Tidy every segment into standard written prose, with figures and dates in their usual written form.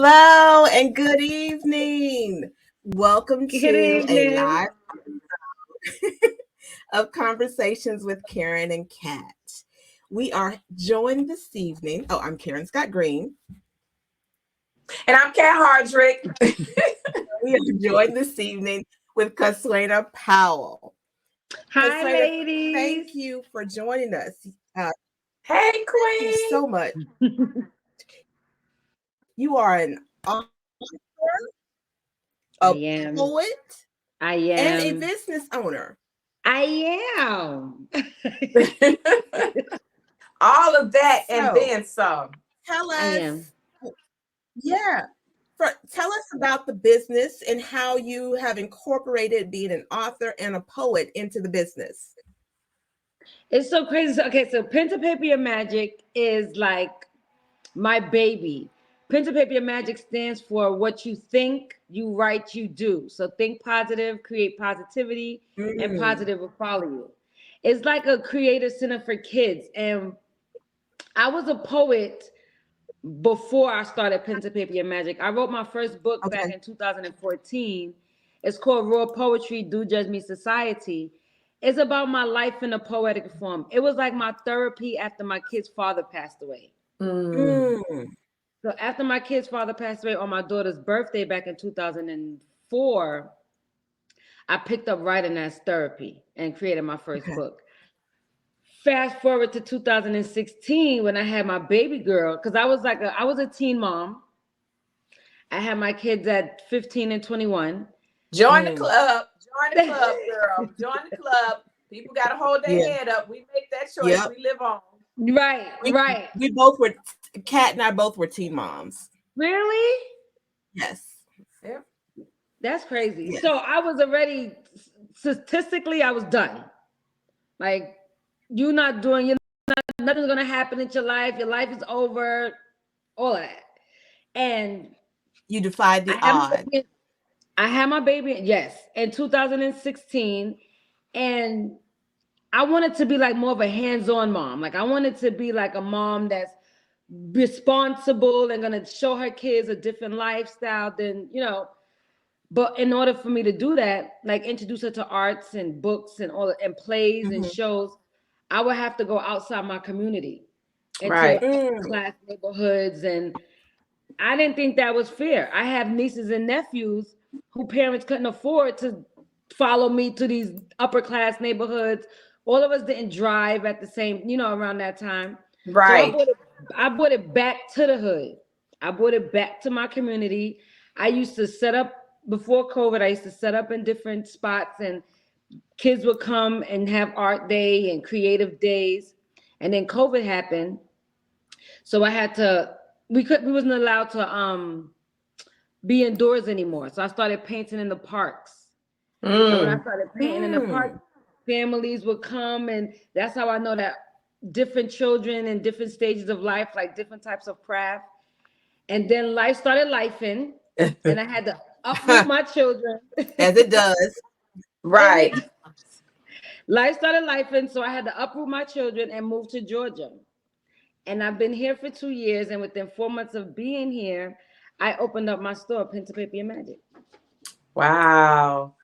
Hello and good evening. Welcome Good to a evening. live of Conversations with Karen and Kat. We are joined this evening. Oh, I'm Karen Scott Green. And I'm Kat Hardrick. We are joined this evening with Kaswaina Powell. Hi, Kaswaina, ladies. thank you for joining us. Hey, Thank Queen. you so much. You are an author, I a am. poet, I and a am. business owner. I am. All of that and So, then some. Tell I us, am. yeah, tell us about the business and how you have incorporated being an author and a poet into the business. It's so crazy. Okay, so Pen to Paper Magic is like my baby. Pen to Paper Magic stands for what you think, you write, you do. So think positive, create positivity, and positive will follow you. It's like a creative center for kids. And I was a poet before I started Pen to Paper Magic. I wrote my first book back Okay. in 2014. It's called Raw Poetry, Do Judge Me Society. It's about my life in a poetic form. It was like my therapy after my kid's father passed away. So after my kid's father passed away on my daughter's birthday back in 2004, I picked up writing as therapy and created my first book. Fast forward to 2016 when I had my baby girl, because I was a teen mom. I had my kids at 15 and 21. Join the club. Join the club, girl. Join the club. People got to hold their head up. We make that choice. Yep. We live on. Right. We both were, Kat and I both were teen moms. Really? Yes. Yep. That's crazy. Yes. So I was already, statistically, I was done. Like, nothing's going to happen in your life. Your life is over. All of that. And You defied the odds. I had my baby, yes, in 2016. And I wanted to be like more of a hands-on mom. Like I wanted to be like a mom that's responsible and gonna show her kids a different lifestyle than, but in order for me to do that, like introduce her to arts and books and plays and shows, I would have to go outside my community into class neighborhoods. And I didn't think that was fair. I have nieces and nephews who parents couldn't afford to follow me to these upper class neighborhoods. All of us didn't drive at the same, around that time. Right. So I brought it back to the hood. I brought it back to my community. I used to set up before COVID. I used to set up in different spots, and kids would come and have art day and creative days. And then COVID happened, so I had to. We wasn't allowed to be indoors anymore. So I started painting in the parks. And when I started painting in the park, families would come, and that's how I know that different children in different stages of life, like different types of craft. And then life started lifing, and I had to uproot my children. As it does. Right. Life started lifing, so I had to uproot my children and move to Georgia. And I've been here for 2 years, and within 4 months of being here, I opened up my store, Pen to Paper Magic. Wow.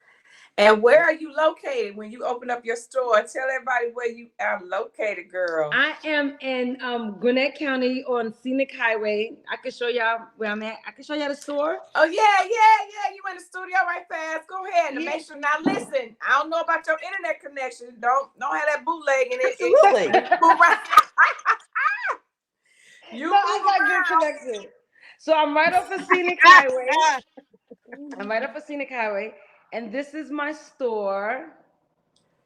And where are you located when you open up your store? Tell everybody where you are located, girl. I am in Gwinnett County on Scenic Highway. I can show y'all where I'm at. I can show y'all the store. Oh, yeah. You in the studio right fast. Go ahead and make sure. Now, listen, I don't know about your internet connection. Don't have that bootleg in it. Absolutely. I got good connection. So I'm right off of Scenic Highway. And this is my store.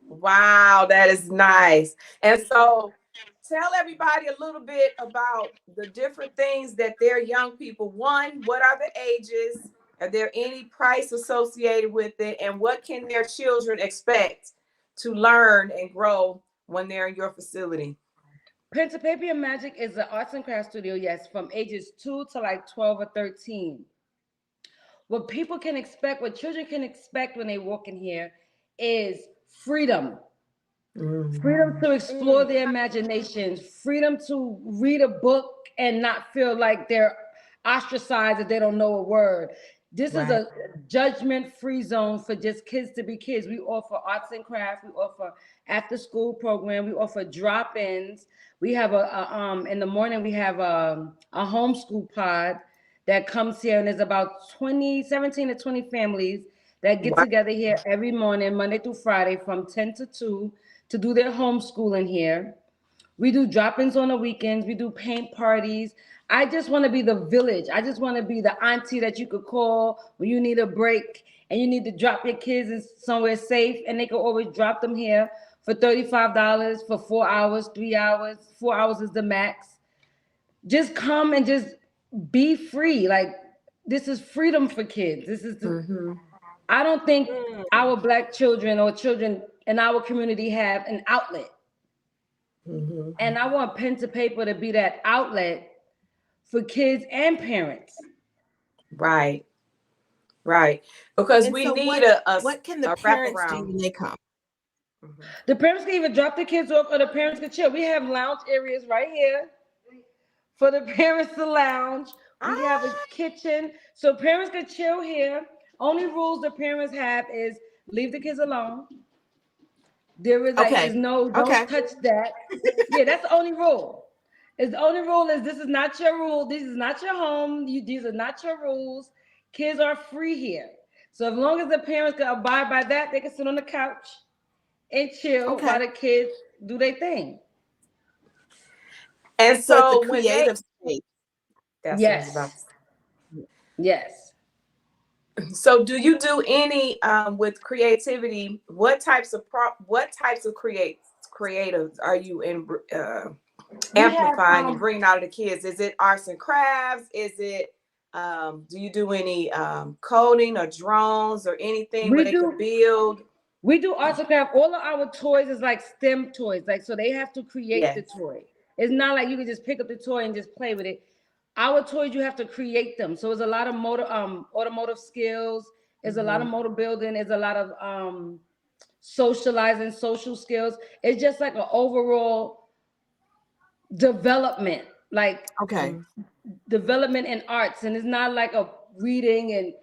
Wow, that is nice. And so tell everybody a little bit about the different things that their young people, one, what are the ages? Are there any price associated with it? And what can their children expect to learn and grow when they're in your facility? Pen to Paper Magic is an arts and crafts studio, yes, from ages 2 to like 12 or 13. What people can expect, what children can expect when they walk in here is freedom. Freedom to explore their imaginations, freedom to read a book and not feel like they're ostracized if they don't know a word. This is Right. a judgment-free zone for just kids to be kids. We offer arts and crafts. We offer after-school program. We offer drop-ins. We have in the morning we have a homeschool pod that comes here, and there's about 17 to 20 families that get Wow. together here every morning, Monday through Friday, from 10 to 2 to do their homeschooling here. We do drop-ins on the weekends. We do paint parties. I just want to be the village. I just want to be the auntie that you could call when you need a break and you need to drop your kids in somewhere safe, and they can always drop them here for $35 for 4 hours, 3 hours. 4 hours is the max. Just come and just be free. Like, this is freedom for kids. This is I don't think our Black children or children in our community have an outlet. And I want pen to paper to be that outlet for kids and parents. Right. Because And we so need what can the a parents do wraparound. when they come? The parents can even drop the kids off, or the parents can chill. We have lounge areas right here for the parents to lounge. We have a kitchen, so parents can chill here. Only rules the parents have is leave the kids alone. There is like, there's no, don't touch that. Yeah, that's the only rule. The only rule is this is not your rule. This is not your home. These are not your rules. Kids are free here. So as long as the parents can abide by that, they can sit on the couch and chill while the kids do their thing. And So so it's a creative space. that's Yes. what I was about to say. Yes. So do you do any with creativity? What types of creatives are you in amplifying and bringing out of the kids? Is it arts and crafts? Is it do you do any coding or drones or anything where they can build? We do arts and crafts. All of our toys is like STEM toys. Like, so they have to create the toy. It's not like you can just pick up the toy and just play with it. Our toys, you have to create them. So it's a lot of automotive skills. It's a lot of motor building. It's a lot of socializing, social skills. It's just like an overall development, like development in arts. And it's not like a reading, and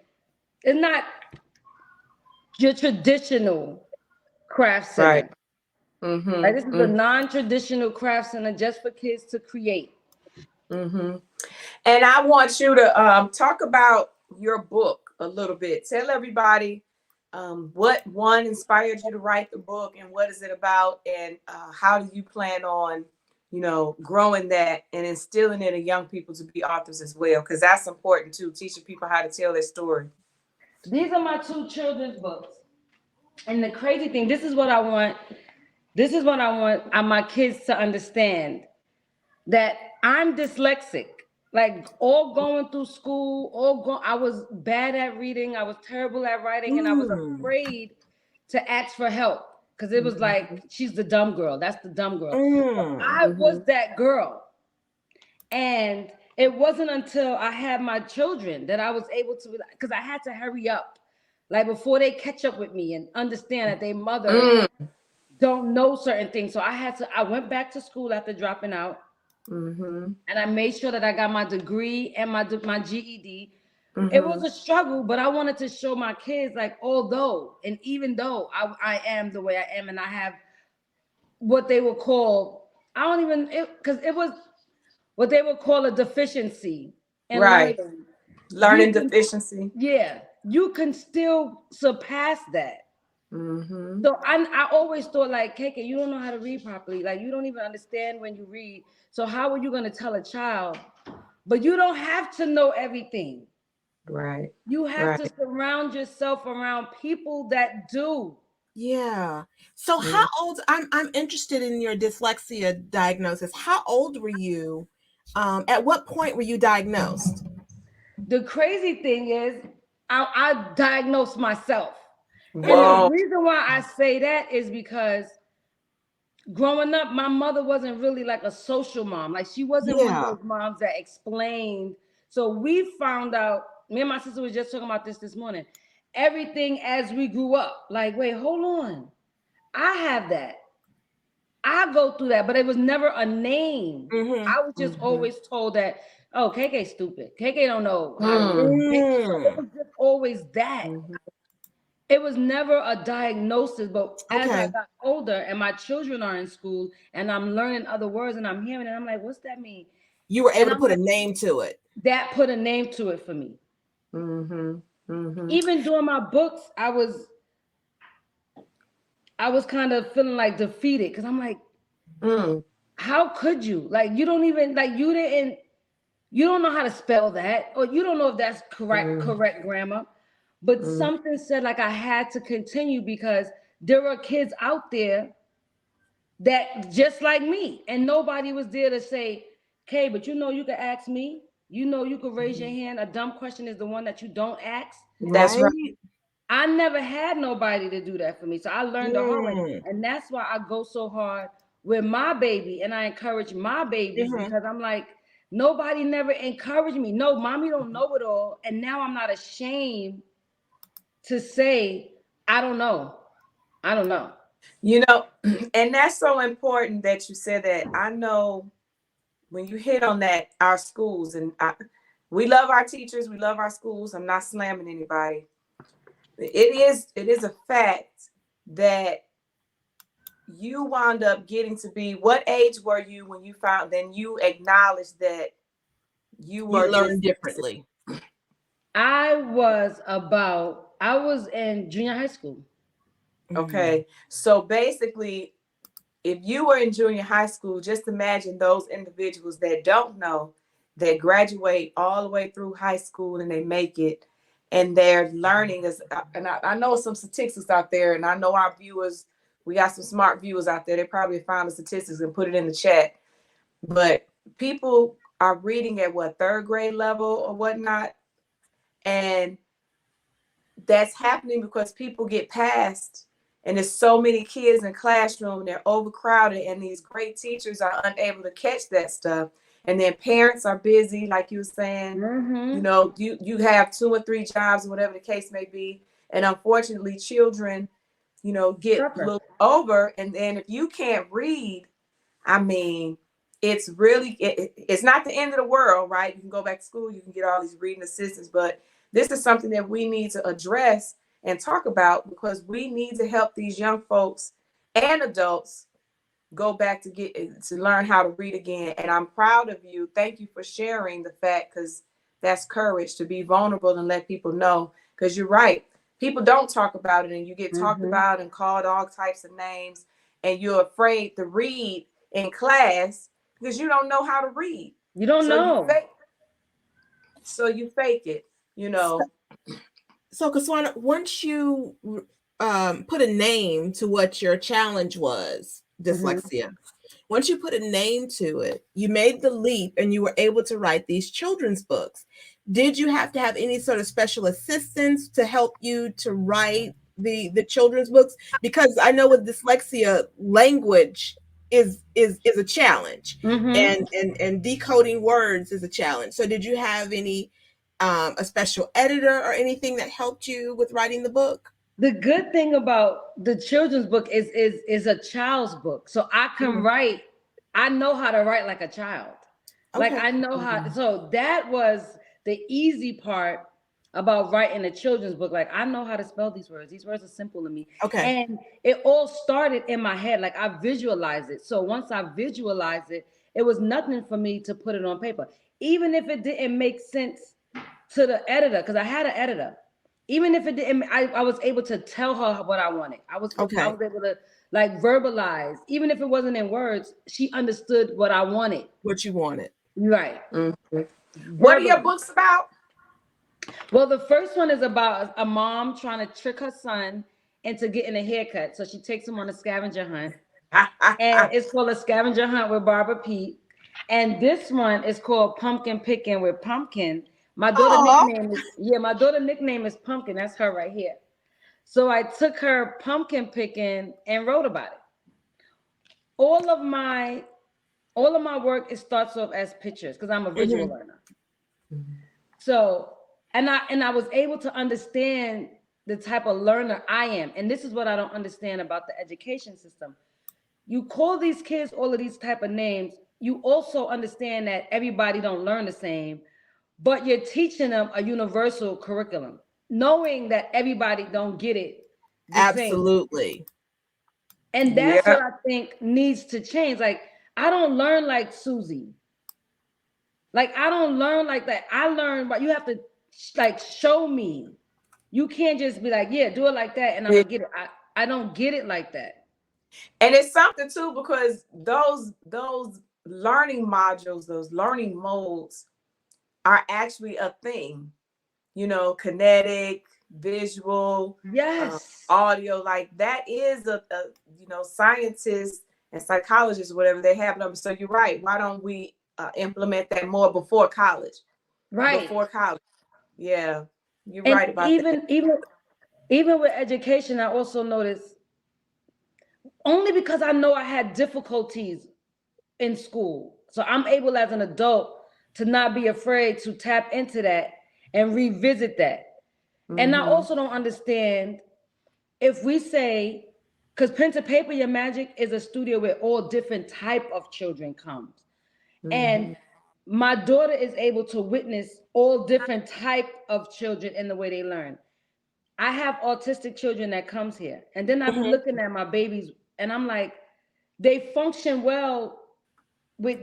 it's not your traditional craft center. Like, this is a non-traditional craft center just for kids to create. And I want you to talk about your book a little bit. Tell everybody what one inspired you to write the book, and what is it about, and how do you plan on, growing that and instilling it in young people to be authors as well, because that's important too, teaching people how to tell their story. These are my 2 children's books. And the crazy thing, this is what I want my kids to understand, that I'm dyslexic. Like, all going through school, I was bad at reading, I was terrible at writing, and I was afraid to ask for help, because it was like, she's the dumb girl. That's the dumb girl. So I was that girl. And it wasn't until I had my children that I was able to, because I had to hurry up, like, before they catch up with me and understand that their mother don't know certain things. So I went back to school after dropping out. And I made sure that I got my degree and my GED. It was a struggle, but I wanted to show my kids, like, even though I am the way I am, and I have what they would call, because it was what they would call a deficiency in learning deficiency. Yeah, you can still surpass that. So I always thought, like, KK, you don't know how to read properly. Like, you don't even understand when you read. So how are you going to tell a child? But you don't have to know everything. Right. You have to surround yourself around people that do. Yeah. So how old, I'm interested in your dyslexia diagnosis. How old were you? At what point were you diagnosed? The crazy thing is, I diagnosed myself. Whoa. And the reason why I say that is because growing up, my mother wasn't really like a social mom. Like, she wasn't one of those moms that explained. So we found out, me and my sister was just talking about this morning, everything as we grew up. Like, wait, hold on. I have that. I go through that, but it was never a name. I was just always told that oh, KK stupid. KK don't know how to read. So it Mm. was just always that. Mhm. It was never a diagnosis, but as I Okay. got older and my children are in school and I'm learning other words and I'm hearing it, I'm like, what's that mean? You were able And to I'm put a like, name to it. that put a name to it for me. Mhm. Mhm. Even doing my books, I was kind of feeling like defeated because I'm like, Mm. how could you? Like, you don't even like you don't know how to spell that, or you don't know if that's Mm. correct grammar. But Mm. something said like I had to continue because there were kids out there that just like me, and nobody was there to say, "Okay, but you know you can ask me. You know you can raise your hand. A dumb question is the one that you don't ask." That's right. Right. I never had nobody to do that for me. So I learned the hard way. Mm. And that's why I go so hard with my baby and I encourage my babies Mhm. because I'm like, nobody never encouraged me. No, mommy don't know it all. And now I'm not ashamed to say, I don't know. I don't know. You know, and that's so important that you said that. I know when you hit on that, our schools, and we love our teachers, we love our schools. I'm not slamming anybody. It is a fact that you wound up getting to be, what age were you when you found, then you acknowledged that you You were learn dyslexic? differently. I was in junior high school. Mhm. Okay, so basically, if you were in junior high school, just imagine those individuals that don't know, that graduate all the way through high school and they make it, and they're learning. And I know some statistics out there, and I know our viewers, we got some smart viewers out there. They probably found the statistics and put it in the chat. But people are reading at what, third grade level or whatnot, and that's happening because people get past, and there's so many kids in classroom, they're overcrowded, and these great teachers are unable to catch that stuff. And then parents are busy, like you were saying, Mm-hmm. you have 2 or 3 jobs or whatever the case may be, and unfortunately children, get Suffer. looked over. And then if you can't read, I mean, it's really, it's not the end of the world, right? You can go back to school, you can get all these reading assistants, but this is something that we need to address and talk about, because we need to help these young folks and adults go back to learn how to read again. And I'm proud of you. Thank you for sharing the fact, because that's courage to be vulnerable and let people know. Because you're right, people don't talk about it, and you get talked Mm-hmm. about and called all types of names, and you're afraid to read in class because you don't know how to read. You don't So you know. fake. So you fake it. You know. So, Kaswaina, once you put a name to what your challenge was, Mm-hmm. dyslexia, once you put a name to it, you made the leap and you were able to write these children's books. Did you have to have any sort of special assistance to help you to write the children's books? Because I know with dyslexia, language is a challenge, Mm-hmm. and decoding words is a challenge. So, did you have any a special editor or anything that helped you with writing the book? The good thing about the children's book is a child's book. So I can Mhm. write, I know how to write like a child. Like Okay. I know how, Mhm. so that was the easy part about writing a children's book. Like I know how to spell these words. These words are simple to me. Okay. And it all started in my head. Like I visualized it. So once I visualized it, it was nothing for me to put it on paper. Even if it didn't make sense to the editor, because I had an editor. Even if it didn't, I was able to tell her what I wanted. I Okay. was able to like verbalize, even if it wasn't in words, she understood what I wanted. What you wanted. Right. Mhm. What are your Verbally. books about? Well, the first one is about a mom trying to trick her son into getting a haircut. So she takes him on a scavenger hunt. And it's called A Scavenger Hunt with Barbara Pete. And this one is called Pumpkin Picking with Pumpkin. Oh, My daughter nickname is Pumpkin. That's her right here. So I took her pumpkin picking and wrote about it. All of my all of my work, it starts off as pictures because I'm a visual mhm. learner. So and I was able to understand the type of learner I am. And this is what I don't understand about the education system. You call these kids all of these type of names. you also understand that everybody don't learn the same, but you're teaching them a universal curriculum, knowing that everybody don't get it the same. Absolutely. And that's what I think needs to change. Like, I don't learn like Susie. Like, I don't learn like that. I learn, but you have to like show me. You can't just be like, yeah, do it like that, and I'm gonna get it. I don't get it like that. And it's something too, because those learning modules, those learning modes are actually a thing. You know, kinetic, visual, Yes, audio, like that is a you know, scientists and psychologists, whatever, they have them. So you're right. Why don't we implement that more before college? right. Before college. Yeah, you're And right about that. even with education, I also noticed, only because I know I had difficulties in school, so I'm able as an adult to not be afraid to tap into that and revisit that. And I also don't understand if we say, because Pen to Paper Your Magic is a studio where all different type of children comes, and my daughter is able to witness all different type of children in the way they learn. I have autistic children that comes here, and then I be looking at my babies, and I'm like, they function well with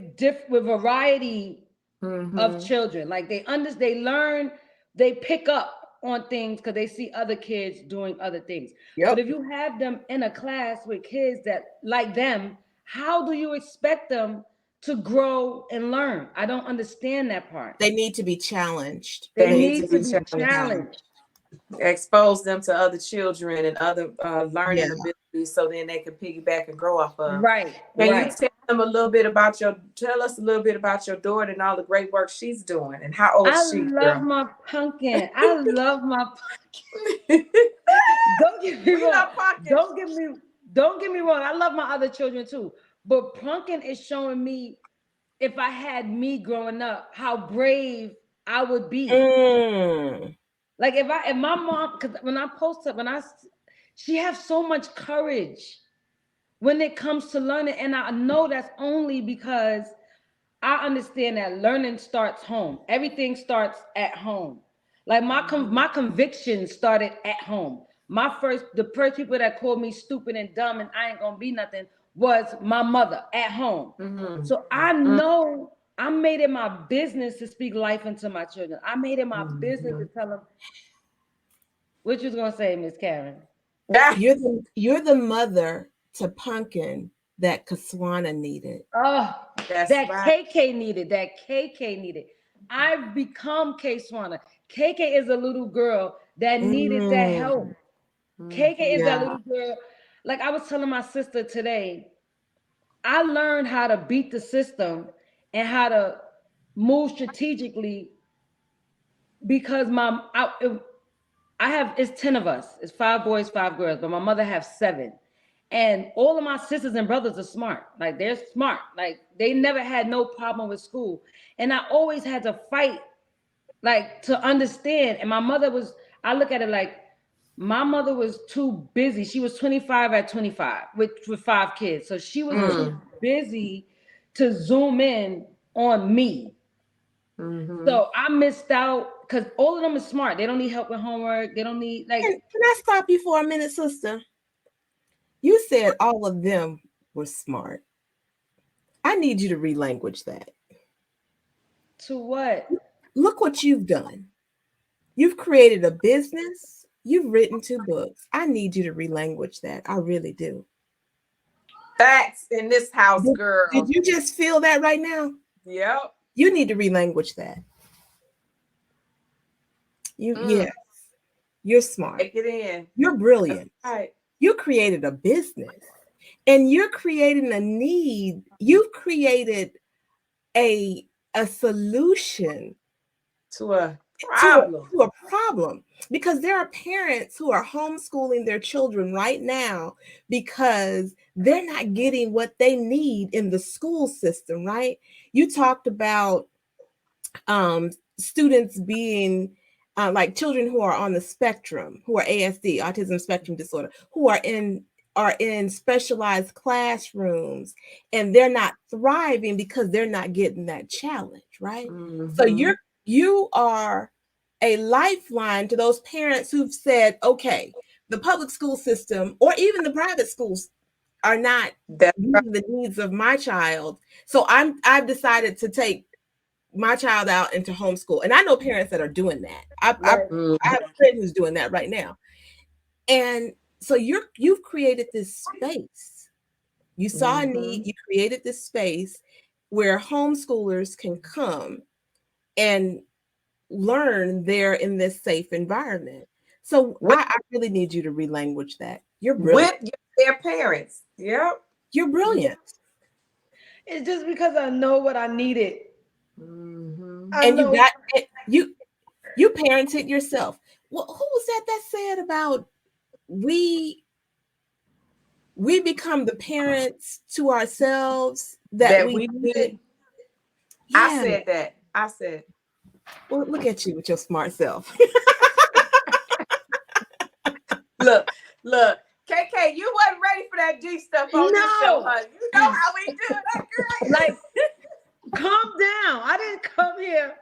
with variety of children. Like, they learn, they pick up on things because they see other kids doing other things. But if you have them in a class with kids that like them, how do you expect them to grow and learn? I don't understand that part. They need to be challenged. They need to be challenged. Expose them to other children and other learning Yeah. abilities, so then they can piggyback and grow off of. Right. Can right. you tell us a little bit about your daughter and all the great work she's doing, and how old is she? I love my pumpkin. I love my pumpkin. Don't get me wrong. Don't get me wrong. I love my other children too. But pumpkin is showing me, if I had me growing up, how brave I would be. Like, if my mom, because when I post up, she has so much courage when it comes to learning. And I know that's only because I understand that learning starts home. Everything starts at home. Like, my conviction started at home. The first people that called me stupid and dumb and I ain't gonna be nothing was my mother at home. So I know I made it my business to speak life into my children. I made it my business to tell them. What you was gonna say, Miss Karen? You're the mother to Pumpkin that Kaswaina needed. Oh, that right. KK needed. That KK needed. I've become Kaswaina. KK is a little girl that needed that help. KK is that little girl. Like, I was telling my sister today, I learned how to beat the system and how to move strategically because it's 10 of us. It's 5 boys, 5 girls, but my mother has 7. And all of my sisters and brothers are smart. Like, they're smart. Like, they never had no problem with school. And I always had to fight, like, to understand. And my mother I look at it like, my mother was too busy. She was 25 at 25 with 5 kids. So she was too busy to zoom in on me. So I missed out, because all of them are smart. They don't need help with homework. They don't need, like. Can I stop you for a minute, sister? You said all of them were smart. I need you to relanguage that. To what? Look what you've done. You've created a business. You've written 2 books. I need you to relanguage that. I really do. Facts in this house, girl. Did you just feel that right now? Yep. You need to relanguage that. Yes. You're smart. Take it in. You're brilliant. That's right. You created a business, and you're creating a need. You've created a solution to a problem. To a problem, because there are parents who are homeschooling their children right now because they're not getting what they need in the school system, right? You talked about students being like children who are on the spectrum, who are ASD, autism spectrum disorder, who are in are in specialized classrooms and they're not thriving because they're not getting that challenge, right? So you are a lifeline to those parents who've said, okay, the public school system or even the private schools are not meeting the needs of my child. So I've decided to take my child out into homeschool. And I know parents that are doing that. I have a friend who's doing that right now. And so you've created this space. You saw a need, you created this space where homeschoolers can come and learn there in this safe environment. So I really need you to relanguage that. You're brilliant. With their parents. Yep. You're brilliant. It's just because I know what I needed. And you got it. You parented yourself. Well, who was that said about we become the parents to ourselves that we need? Yeah. I said, well, look at you with your smart self. look, KK, you wasn't ready for that deep stuff on this show, honey. You know how we do that, girl. Like, calm down. I didn't come here.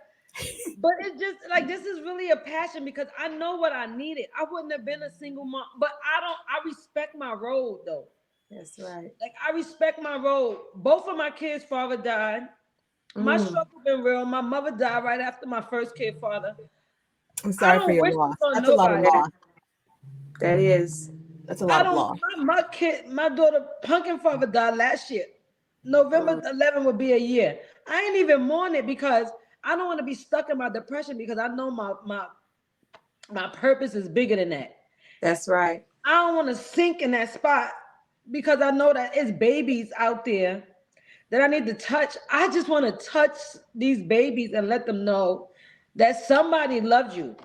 But it's just like, this is really a passion because I know what I needed. I wouldn't have been a single mom, but I respect my road though. That's right. Like, I respect my road. Both of my kids' father died. My struggle been real. My mother died right after my first kid father. I'm sorry for your loss. That's a lot of loss. That's a lot of loss. My daughter pumpkin father died last year. November 11 would be a year. I ain't even mourn it because I don't want to be stuck in my depression because I know my purpose is bigger than that. That's right. I don't want to sink in that spot because I know that it's babies out there that I need to touch. I just want to touch these babies and let them know that somebody loved you.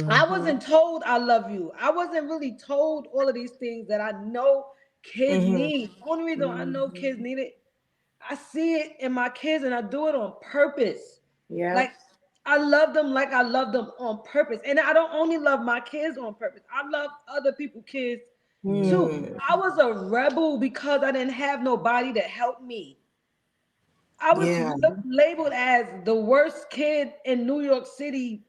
I wasn't told I love you. I wasn't really told all of these things that I know kids need. Only reason I know kids need it, I see it in my kids and I do it on purpose. Yeah. Like, I love them like I love them on purpose. And I don't only love my kids on purpose. I love other people's kids too. I was a rebel because I didn't have nobody to help me. I was labeled as the worst kid in New York City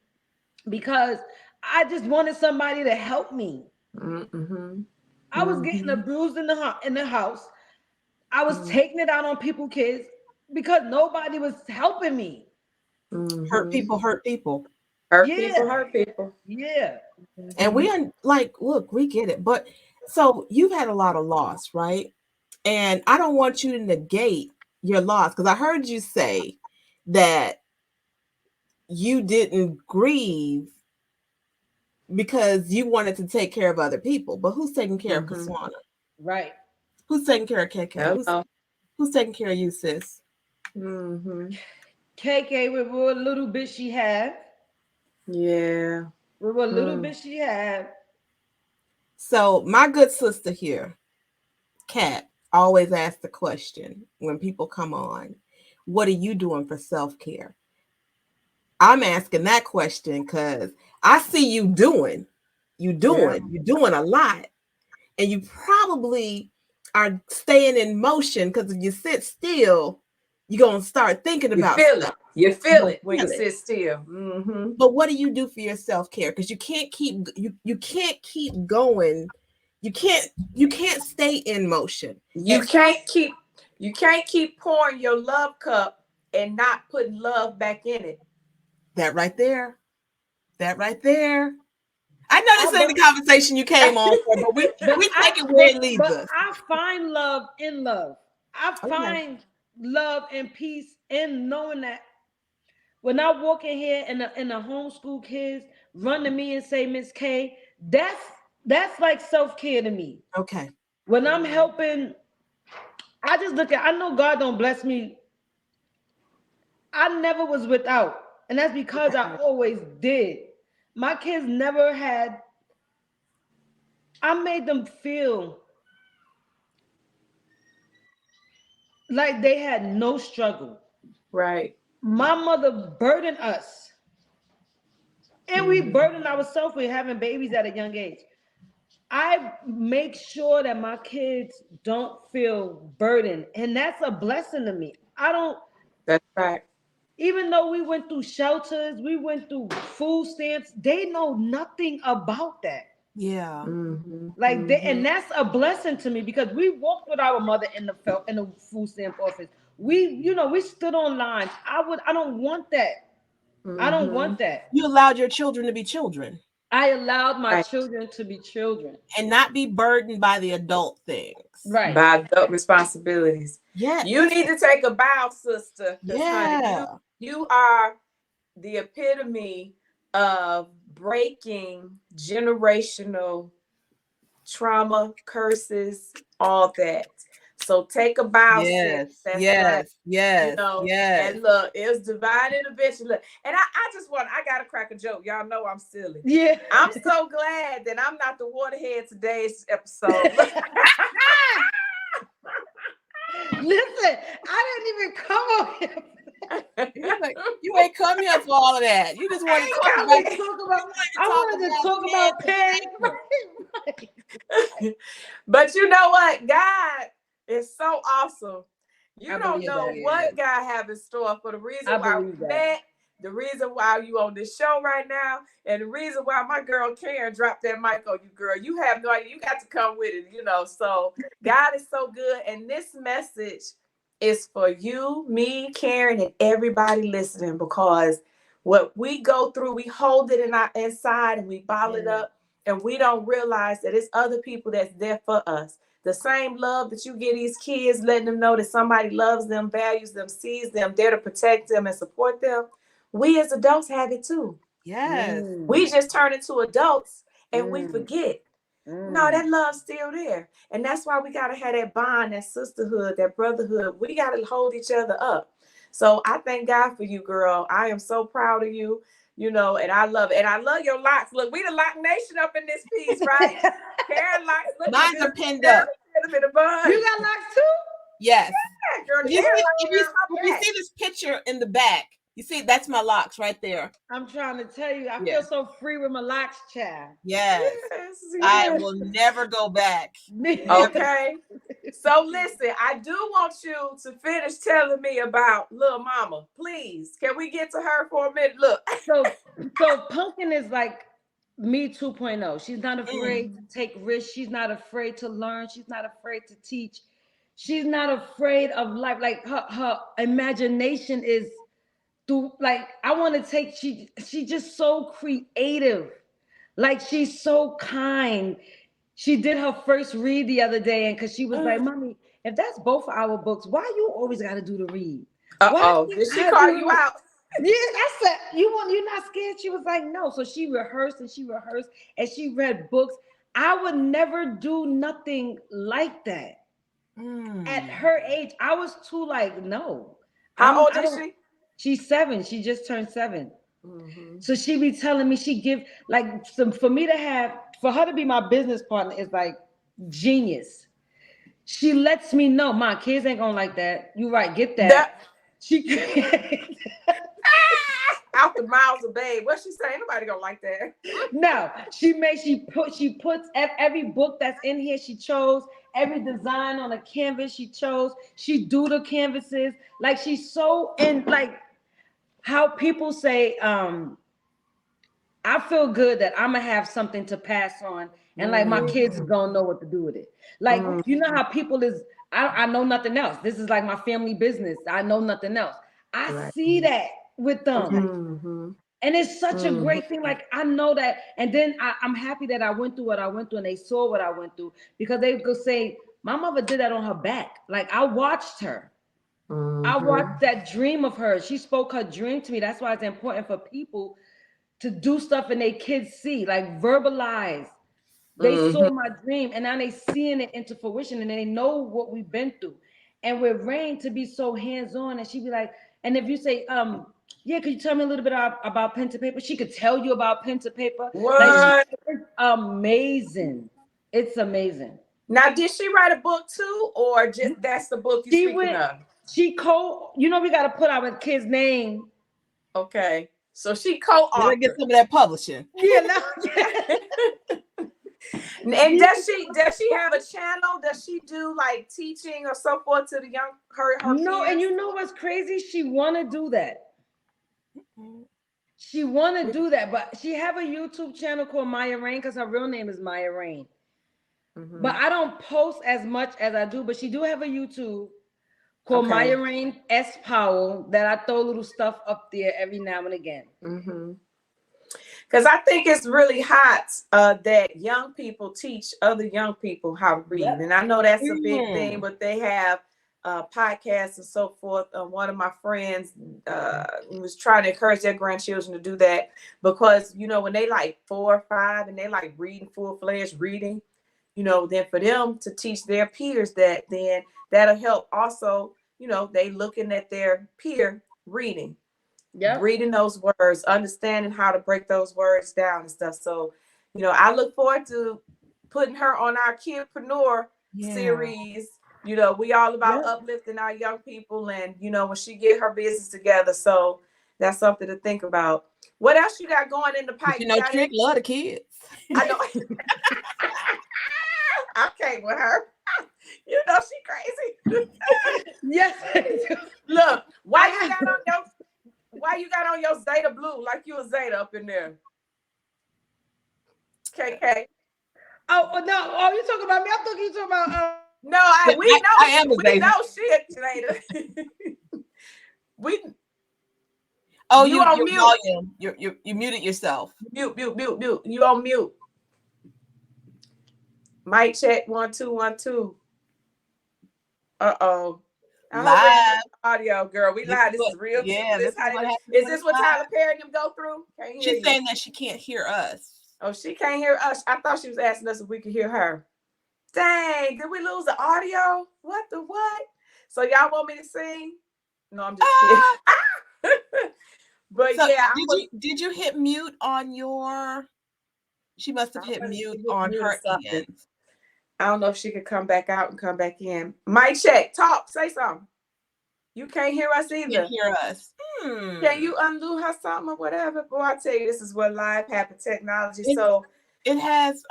because I just wanted somebody to help me. I was getting abused in the house. I was taking it out on people's kids because nobody was helping me. Hurt people hurt people. Hurt people. Yeah. And we are like, look, we get it. But so you've had a lot of loss, right? And I don't want you to negate your loss because I heard you say that you didn't grieve because you wanted to take care of other people. But who's taking care of Kaswaina? Right. Who's taking care of KK? Who's taking care of you, sis? KK with what little bit she had. Yeah. With what little bit she had. So my good sister here, Kat, always asks the question when people come on, what are you doing for self-care? I'm asking that question because I see you doing a lot. And you probably are staying in motion because if you sit still, you're going to start thinking about stuff. You feel it when you sit still. But what do you do for your self-care? Because you can't keep going. You can't stay in motion. You can't keep pouring your love cup and not putting love back in it. That right there. I know this ain't the conversation you came on for, but we take it where it leads us. I find love in love. I find love and peace in knowing that when I walk in here and the homeschool kids run to me and say, Miss K, that's like self-care to me. Okay. When I'm helping, I just look at, I know God don't bless me. I never was without. And that's because I always did. My kids never had, I made them feel like they had no struggle. Right. My mother burdened us. And we burdened ourselves with having babies at a young age. I make sure that my kids don't feel burdened, and that's a blessing to me. I don't. That's right. Even though we went through shelters, we went through food stamps, they know nothing about that. Yeah. Mm-hmm. Like they, Mm-hmm. and that's a blessing to me because we walked with our mother in the food stamp office. We stood on lines. I don't want that. I don't Mm-hmm. want that. You allowed your children to be children I allowed my Right. children to be children. and not be burdened by the adult things. Right. By adult responsibilities. Yeah. You need to take a bow, sister. Because honey, Yeah. you are the epitome of breaking generational trauma, curses, all that. So take a bow, sis. Yes. That's Yes. right. Yes. Yes. And look, it's divine intervention. Look, and I gotta crack a joke. Y'all know I'm silly. Yeah. I'm so glad that I'm not the waterhead today's episode. Listen, I didn't even come on here. You ain't come here for all of that. You just want to talk about. I wanted to talk about parents. But you know what? God is so awesome. You I don't believe know that. what God have in store for the reason I why we believe that. met, the reason why you on this show right now, and the reason why my girl Karen dropped that mic on you, girl. You have no idea. You got to come with it, So God is so good. And this message is for you, me, Karen, and everybody listening, because what we go through, we hold it in our inside and we bottle it up, and we don't realize that it's other people that's there for us. The same love that you give these kids, letting them know that somebody loves them, values them, sees them, there to protect them and support them. We as adults have it too. Yes. We just turn into adults and we forget. No, that love's still there. And that's why we got to have that bond, that sisterhood, that brotherhood. We got to hold each other up. So I thank God for you, girl. I am so proud of you, and I love it. And I love your locks. Look, we the lock nation up in this piece, right? Karen locks. Look, Mine are pinned up. You got locks too? Yes. Yeah, girl, If you see this picture in the back, you see that's my locks right there. I'm trying to tell you, I feel so free with my locks, child. Yes. I will never go back. Okay. So listen, I do want you to finish telling me about little mama. Please. Can we get to her for a minute? Look. So Pumpkin is like me 2.0. She's not afraid to take risks. She's not afraid to learn. She's not afraid to teach. She's not afraid of life. Like her imagination is through, like, I want to take, she's just so creative. Like, she's so kind. She did her first read the other day, and because she was like, Mommy, if that's both our books, why you always got to do the read? Did she call you out? Yeah, I said, you're not scared? She was like, no. So she rehearsed and she read books. I would never do nothing like that. At her age, I was too like, no. How old is she? She's 7. She just turned 7. So she be telling me, she give, like, for her to be my business partner is like genius. She lets me know, my kids ain't gonna like that. You right, get that. She out the mouths of babe. What she saying? Nobody gonna like that. No, she puts every book that's in here. She chose every design on a canvas. She chose. She do the canvases. Like, she's so in, like, how people say, I feel good that I'm gonna have something to pass on, and like my kids gonna know what to do with it. Like, you know how people is, I know nothing else. This is like my family business. I know nothing else. I see that with them. And it's such a great thing. Like, I know that. And then I'm happy that I went through what I went through and they saw what I went through, because they could say, my mother did that on her back. Like, I watched her. I watched that dream of hers. She spoke her dream to me. That's why it's important for people to do stuff and they kids see, like, verbalize. They saw my dream and now they seeing it into fruition, and they know what we've been through. And with Rain to be so hands-on, and she'd be like, and if you say, yeah, could you tell me a little bit about pen to paper? She could tell you about pen to paper. What? Like, it's amazing. It's amazing. Now, did she write a book too, or just that's the book you're speaking of? We got to put our kid's name. Okay. So she co-authored. Get some of that publishing. Yeah. And does she have a channel? Does she do like teaching or so forth to the young her No, peers? and you know what's crazy? She wanna do that. She wanna do that, but she have a YouTube channel called Maya Rain because her real name is Maya Rain. Mm-hmm. But I don't post as much as I do. But she do have a YouTube called Maya Rain S Powell that I throw little stuff up there every now and again. Mm-hmm. Because I think it's really hot that young people teach other young people how to read. Yep. And I know that's a big thing, but they have podcasts and so forth. One of my friends was trying to encourage their grandchildren to do that because, you know, when they like 4 or 5 and they like reading, full-fledged reading, you know, then for them to teach their peers that, then that'll help also, you know, they looking at their peer reading. Yep. Reading those words, understanding how to break those words down and stuff. So, you know, I look forward to putting her on our Kidpreneur series. You know, we all about uplifting our young people and, you know, when she get her business together. So that's something to think about. What else you got going in the pipe? You know, Trick love the kids. I know. I can't with her. You know, she crazy. Yes. Look, why you got on your Zeta blue like you a Zeta up in there? KK. Oh no! Oh, you talking about me? I thought you talking about. No, I am a Zeta. We know shit, Zeta. Oh, you on mute. Volume. You muted yourself. Mute. You on mute. Mic check 1 2 1 2. Uh-oh. Live audio, girl. We live. This is real. Yeah, is this what Tyler Perry and them go through? She's saying that she can't hear us. Oh, she can't hear us. I thought she was asking us if we could hear her. Dang, did we lose the audio? What? So y'all want me to sing? No, I'm just kidding. But so yeah, did you hit mute on your? She must have hit mute on her end. I don't know if she could come back out and come back in. Mic check. Talk. Say something. You can't hear us either. Can't hear us. Can you undo her something or whatever? Boy, I tell you, this is what live happen technology. It has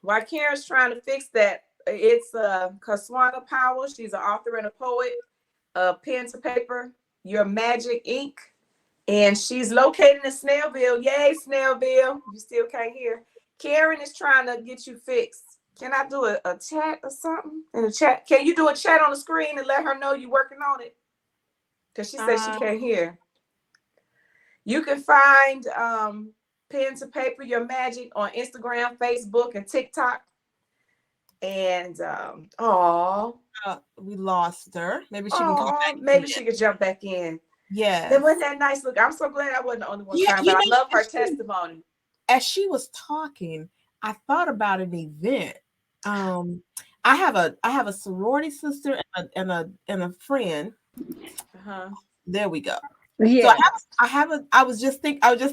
while Karen's trying to fix that, it's Kaswaina Powell. She's an author and a poet. Pen to paper, your Magic.Inc. And she's located in Snellville. Yay, Snellville. You still can't hear. Karen is trying to get you fixed. Can I do a chat or something in the chat? Can you do a chat on the screen and let her know you're working on it? Because she says she can't hear. You can find Pen to Paper Your Magic on Instagram, Facebook, and TikTok. And we lost her. Maybe she can come back. Maybe she could jump back in. Yeah. Then wasn't that nice look? I'm so glad I wasn't the only one crying, but I love her testimony. As she was talking, I thought about an event. I have a sorority sister and a friend. There we go. Yeah. So I was just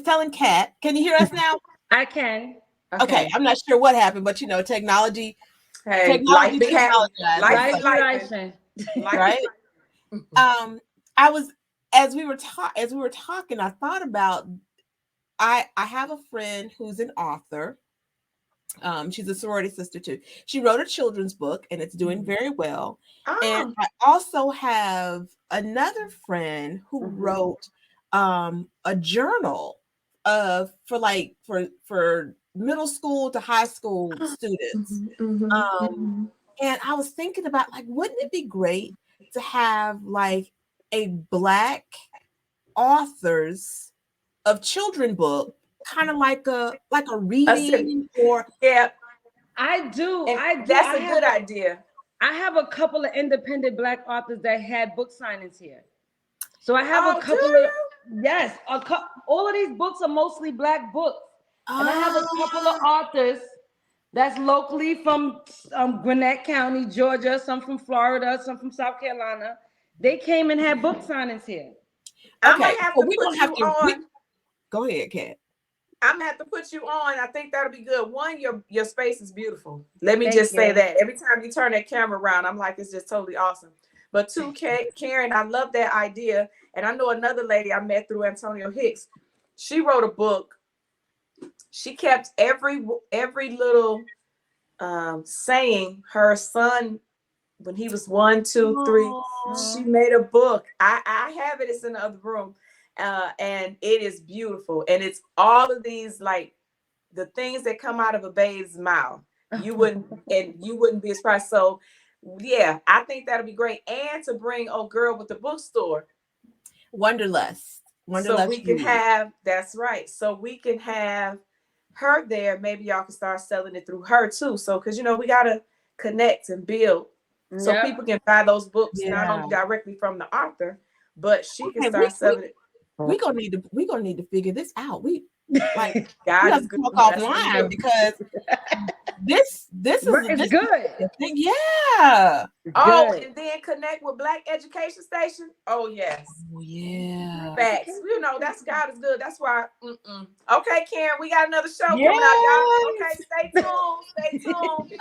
telling Kat. Can you hear us now? I can. Okay. I'm not sure what happened, but you know, technology. Hey, technology. Right. I was as we were talking, I thought about I have a friend who's an author. She's a sorority sister too. She wrote a children's book and it's doing very well. And I also have another friend who wrote a journal for middle school to high school students. And I was thinking about, like, wouldn't it be great to have like a Black authors of children book, kind of like a reading or I do. That's a good idea. I have a couple of independent Black authors that had book signings here. So I have a couple of all of these books are mostly Black books. And I have a couple of authors that's locally from Gwinnett County, Georgia, some from Florida, some from South Carolina. They came and had book signings here. I might have to put you on. Go ahead, Kat. I'm gonna have to put you on. I think that'll be good. One, your space is beautiful. Let me just say that. Every time you turn that camera around, I'm like, it's just totally awesome. But two, Karen, I love that idea. And I know another lady I met through Antonio Hicks. She wrote a book she kept every little saying her son when he was 1, 2, 3. She made a book. I have it. It's in the other room, and it is beautiful. And it's all of these like the things that come out of a babe's mouth. You wouldn't be surprised. So yeah, I think that'll be great. And to bring old girl with the bookstore, Wonderlust. So we can have, that's right. So we can have her there. Maybe y'all can start selling it through her too. So, because we gotta connect and build, so people can buy those books not only directly from the author, but she can start selling it. We're gonna need to figure this out. We like God is good. Talk offline because this is good. Yeah. Oh, and then connect with Black Education Station. Oh yes. Oh yeah. Facts. That's God is good. That's why. Okay, Karen, we got another show coming out, y'all. Okay, stay tuned.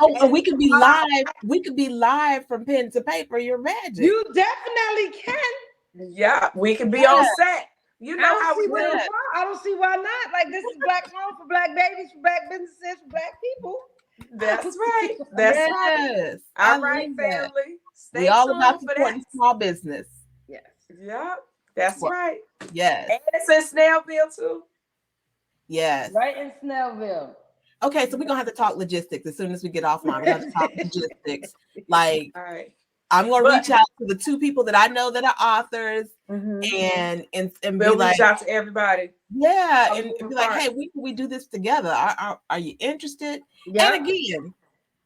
Oh, and we could be live. We could be live from pen to paper. Your magic. You definitely can. Yeah, we can be on set. You know how we do. I don't see why not. Like, this is Black home for Black babies, for Black businesses, for Black people. That's right. That's right. All right, family. Stay all tuned about for supporting that. Small business. Yes. Yeah, that's right. Yes. And it's in Snellville too. Yes. Right in Snellville. Okay, so we're gonna have to talk logistics as soon as we get offline. We're gonna talk logistics. Like, all right. I'm gonna reach out to the 2 people that I know that are authors, and we'll reach out to everybody. Yeah, and be like, hey, we do this together. Are you interested? Yeah. And again,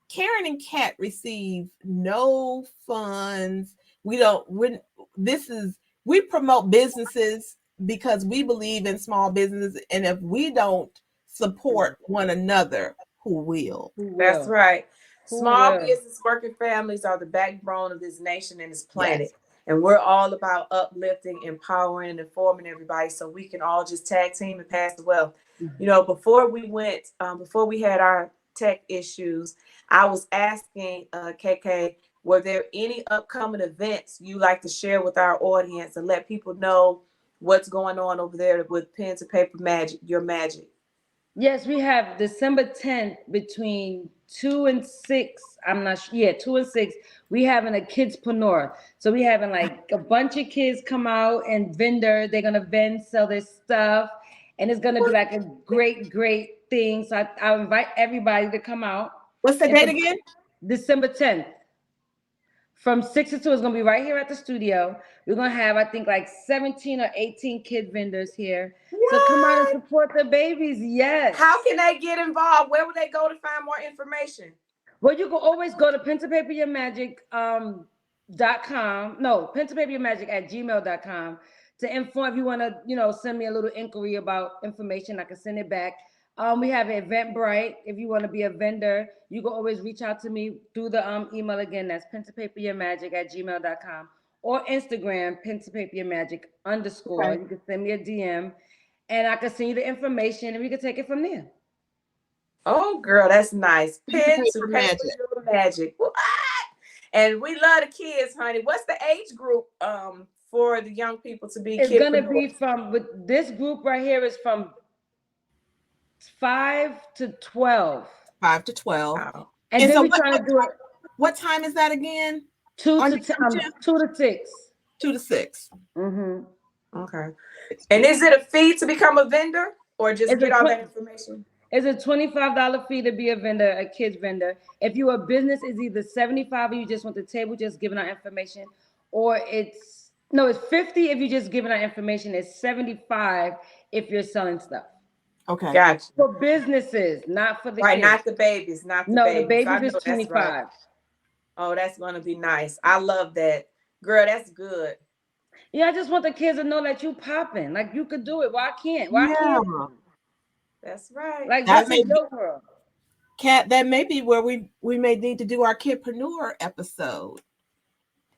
Karen and Kat receive no funds. We promote businesses because we believe in small businesses, and if we don't support one another, who will? That's right. Small business working families are the backbone of this nation and this planet. Yes. And we're all about uplifting, empowering, and informing everybody so we can all just tag team and pass the wealth. Before we had our tech issues, I was asking KK, were there any upcoming events you like to share with our audience and let people know what's going on over there with Pen to Paper Magic, your magic? Yes, we have December 10th between 2 and 6. I'm not sure. Yeah, 2 and 6. We having a kidspreneur. So we having like a bunch of kids come out and vendor. They're gonna sell their stuff, and it's gonna be like a great thing. So I invite everybody to come out. What's the date again? December 10th. From 6 to 2, it's gonna be right here at the studio. We're gonna have, I think, like 17 or 18 kid vendors here. What? So come out and support the babies. Yes. How can they get involved? Where would they go to find more information? Well, you can always go to pentopaperyourmagic.com. No, pentopaperyourmagic@gmail.com to inform. If you want to, send me a little inquiry about information, I can send it back. We have Eventbrite. If you want to be a vendor, you can always reach out to me through the email again. That's pentopaperyourmagic@gmail.com or Instagram, pentopaperyourmagic_. Okay. You can send me a DM and I can send you the information and we can take it from there. Oh, girl, that's nice. Pen to Paper Your Magic. What? And we love the kids, honey. What's the age group for the young people to be? It's going to be with this group right here is from 5 to 12. 5 to 12. Wow. And then we're trying to do it. What time is that again? 2 to 6. 2 to 6. Mm-hmm. Okay. And is it a fee to become a vendor or just get all that information? It's a $25 fee to be a vendor, a kid's vendor. If you're a business, it's either $75 or you just want the table just giving out information, or it's 50 if you're just giving out information. It's $75 if you're selling stuff. Okay. Gotcha. For businesses, not for the kids. Not the babies, the babies is 25. Right. Oh, that's gonna be nice. I love that. Girl, that's good. Yeah, I just want the kids to know that you popping. Like you could do it. Why can't? Why can't? That's right. Like that's your world. Kat, that may be where we may need to do our kidpreneur episode.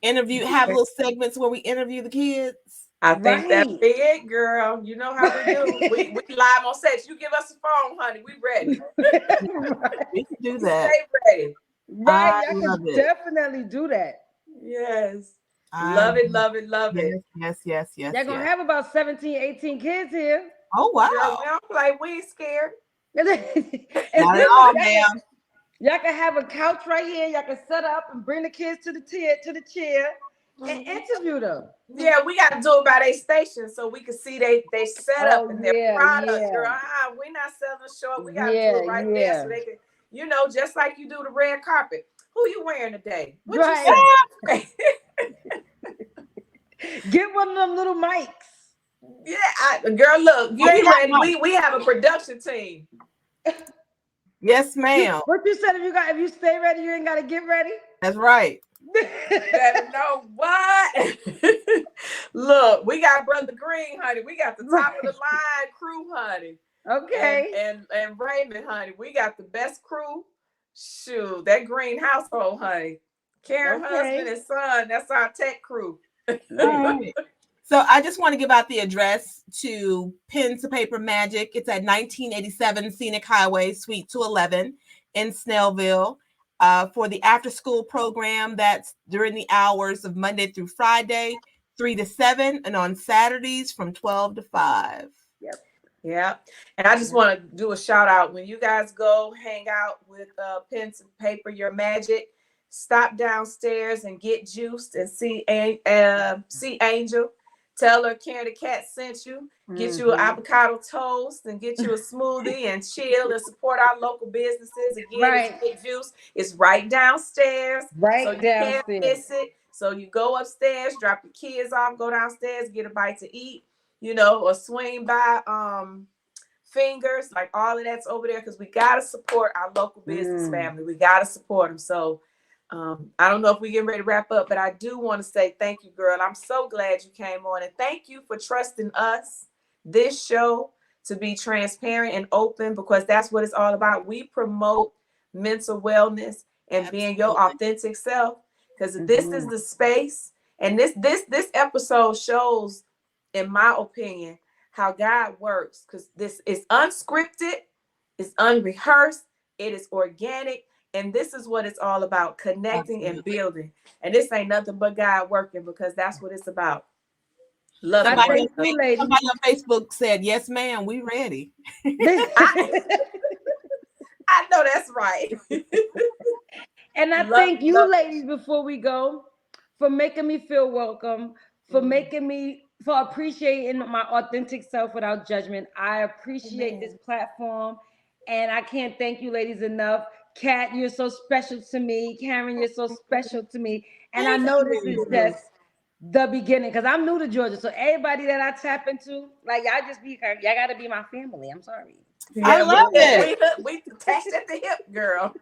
Have little segments where we interview the kids. I think that's it, girl. You know how we do. we live on set. You give us a phone, honey. We ready. We can do that. Stay ready. Right. I can definitely do that. Yes. Love it. Yes. They're going to have about 17, 18 kids here. Oh, wow. Girl, we don't play. We ain't scared. And Not at all, ma'am. Y'all can have a couch right here. Y'all can set up and bring the kids to the chair and interview them. Yeah, we got to do it by their station so we can see they set up and their product. Girl, we're not selling short. We got to do it right there so they can, you know, just like you do the red carpet. Who you wearing today? What you say? Get one of them little mics. Yeah, girl, look, you ain't ready. We have a production team. Yes, ma'am. What you said, if you stay ready, you ain't got to get ready. That's right. Better know what. Look, we got Brother Green, honey. We got the top of the line crew, honey. Okay. And Raymond, honey. We got the best crew. Shoot, that Green household, honey. Karen, husband and son. That's our tech crew. All right. So I just want to give out the address to Pen to Paper Magic. It's at 1987 Scenic Highway, Suite 211 in Snellville. For the after school program, that's during the hours of Monday through Friday, 3 to 7, and on Saturdays from 12 to 5. Yep. Yeah. And I just want to do a shout out. When you guys go hang out with Pen to Paper Your Magic, stop downstairs and get juiced and see Angel. Tell her Karen the Cat sent you. Get you an avocado toast and get you a smoothie and chill and support our local businesses. Again, Get Juice is right downstairs. So you can't miss it. So you go upstairs, drop your kids off, go downstairs, get a bite to eat, you know, or swing by Fingers. Like all of that's over there because we got to support our local business family. We got to support them. So I don't know if we get ready to wrap up, but I do want to say thank you, girl. I'm so glad you came on, and thank you for trusting us, this show, to be transparent and open, because that's what it's all about. We promote mental wellness and being your authentic self, because this is the space, and this episode shows, in my opinion, how God works, because this is unscripted, it's unrehearsed, it is organic. And this is what it's all about, connecting and building. And this ain't nothing but God working, because that's what it's about. Love somebody on Facebook said, yes, ma'am, we ready. I know that's right. And I thank you ladies, before we go, for making me feel welcome, for for appreciating my authentic self without judgment. I appreciate this platform, and I can't thank you ladies enough. Kat, you're so special to me. Karen, you're so special to me. And I know this is just the beginning, because I'm new to Georgia. So everybody that I tap into, like, y'all got to be my family. I'm sorry. I love it. We attached at the hip, girl.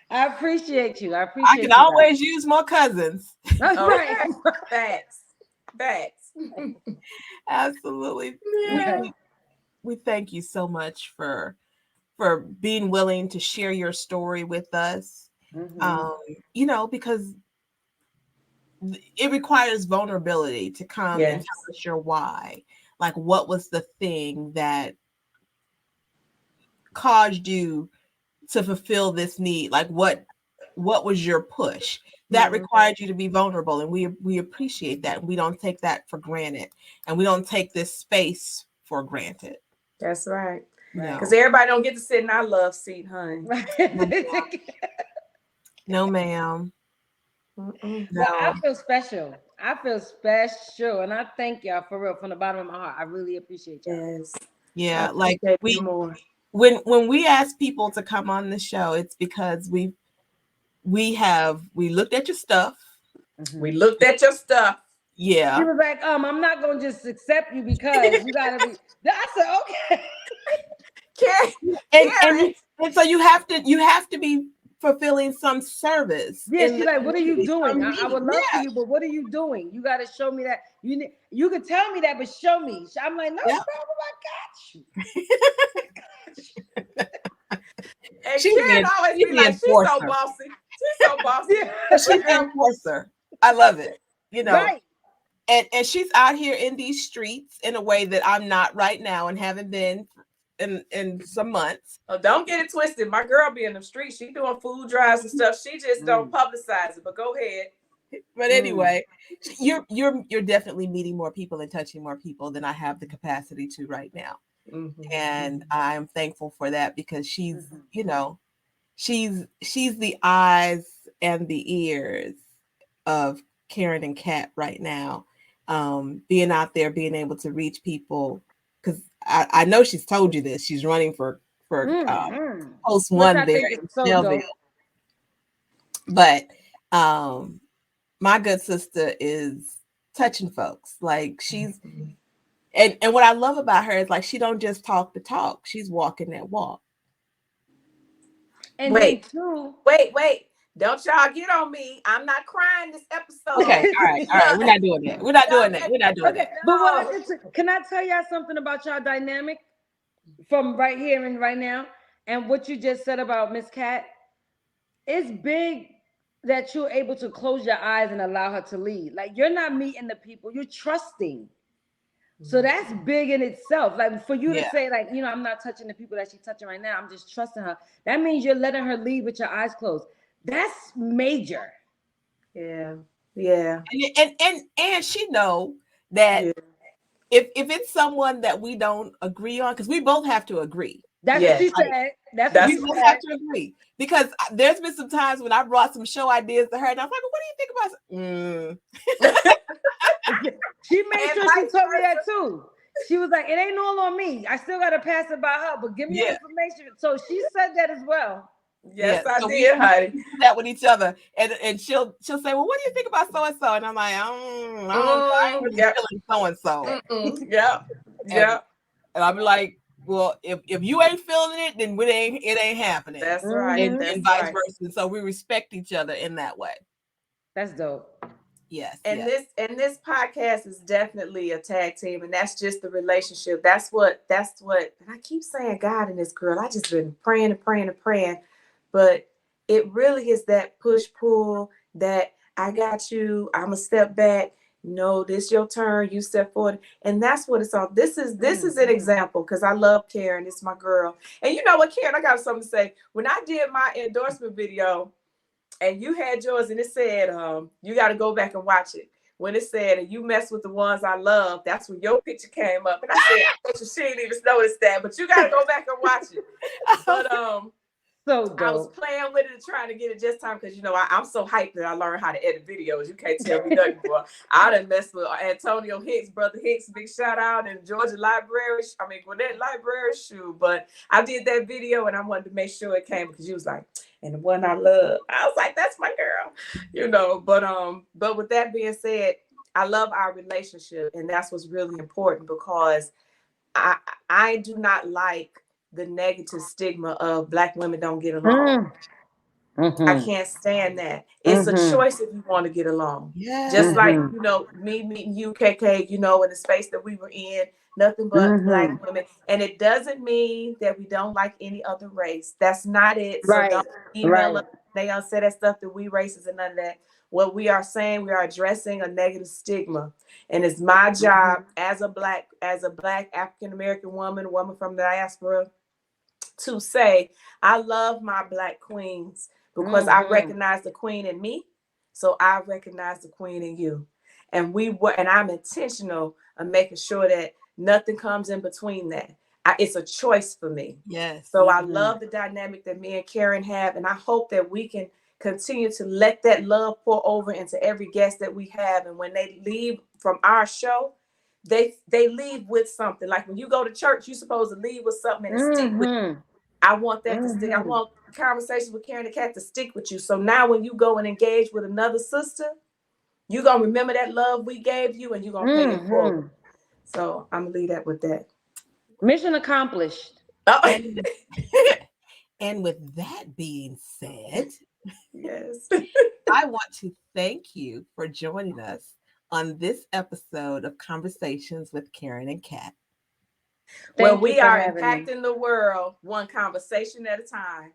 I appreciate you. I can always use more cousins. Right. Facts. Absolutely. Yeah. We thank you so much for being willing to share your story with us. You know, because it requires vulnerability to come and tell us your why. Like, what was the thing that caused you to fulfill this need? Like, what was your push that required you to be vulnerable? And we appreciate that. And we don't take that for granted. And we don't take this space for granted. That's right. Because everybody don't get to sit in our love seat, honey. No, ma'am. No. Well, I feel special. And I thank y'all for real, from the bottom of my heart. I really appreciate y'all. Yes. Yeah, like when we ask people to come on the show, it's because we looked at your stuff. We looked at your stuff. Yeah. She was like, I'm not gonna just accept you because you gotta be. I said, okay. And so you have to be fulfilling some service. Yeah, she's like, what are you doing? I would love for you, but what are you doing? You got to show me that. You could tell me that, but show me. I'm like, no problem, I got you. And she always be like, she's so bossy. She's so bossy. She's an enforcer. I love it. You know. Right. And she's out here in these streets in a way that I'm not right now and haven't been in some months. Oh, don't get it twisted. My girl be in the street. She doing food drives and stuff. She just don't publicize it. But go ahead. But anyway, you're definitely meeting more people and touching more people than I have the capacity to right now. And I'm thankful for that because she's, you know, she's the eyes and the ears of Karen and Kat right now. Being out there, being able to reach people, because I know she's told you this. She's running for post Which 1 I there think in is so Snellville. dope. But my good sister is touching folks. Like she's and what I love about her is like she don't just talk the talk. She's walking that walk. And Wait. then too, Wait. Don't y'all get on me. I'm not crying this episode. Okay, all right. We're not doing that. We're not doing that. We're not doing that. But what can I tell y'all something about y'all dynamic from right here and right now? And what you just said about Miss Cat, it's big that you're able to close your eyes and allow her to lead. Like you're not meeting the people, you're trusting. So that's big in itself. Like for you to say, like, you know, I'm not touching the people that she's touching right now. I'm just trusting her. That means you're letting her lead with your eyes closed. That's major. Yeah. And she know that if it's someone that we don't agree on, because we both have to agree. That's what she said. We both have to agree. Because there's been some times when I brought some show ideas to her, and I was like, well, what do you think about? She made sure she told me that too. She was like, it ain't all on me. I still got to pass it by her, but give me the information. So she said that as well. Yes, I did, honey. We do that with each other, and she'll say, well, what do you think about so and so? And I'm like, I don't really feeling so and so. Yeah. And I'll be like, well, if you ain't feeling it, then it ain't happening. That's right. And vice versa. So we respect each other in that way. That's dope. Yes. And this podcast is definitely a tag team, and that's just the relationship. That's what. And I keep saying God and this girl. I just been praying, but it really is that push pull. That I got you. I'm a step back. No, this your turn. You step forward, and that's what it's all. This is an example because I love Karen. It's my girl, and you know what, Karen? I got something to say. When I did my endorsement video. And you had yours, and it said, you got to go back and watch it. When it said, and you mess with the ones I love, that's when your picture came up. And I said, she didn't even notice that, but you got to go back and watch it. But so dope. I was playing with it and trying to get it just time because, you know, I'm so hyped that I learned how to edit videos. You can't tell me nothing, boy. I done messed with Antonio Hicks, Brother Hicks, big shout out, and Gwinnett Library shoe. But I did that video, and I wanted to make sure it came because you was like, and the one I love. I was like, that's my girl, you know. But with that being said, I love our relationship, and that's what's really important because I do not like the negative stigma of Black women don't get along. I can't stand that. It's a choice if you want to get along. Just like, you know, me meeting you, KK, you know, in the space that we were in, nothing but Black women. And it doesn't mean that we don't like any other race. That's not it. So don't email us. They don't say that stuff that we racist and none of that. What we are saying, we are addressing a negative stigma. And it's my job as a Black African-American woman from the diaspora, to say, I love my Black queens because I recognize the queen in me. So I recognize the queen in you. And I'm intentional of making sure that nothing comes in between that. It's a choice for me. Yes. So I love the dynamic that me and Karen have. And I hope that we can continue to let that love pour over into every guest that we have. And when they leave from our show, they leave with something. Like when you go to church, you're supposed to leave with something and stick with you. I want that to stick. I want conversations with Karen and Kat to stick with you. So now when you go and engage with another sister, you're going to remember that love we gave you and you're going to pay it forward. So I'm going to leave that with that. Mission accomplished. And with that being said, yes, I want to thank you for joining us on this episode of Conversations with Karen and Kat. Well, we are impacting the world one conversation at a time.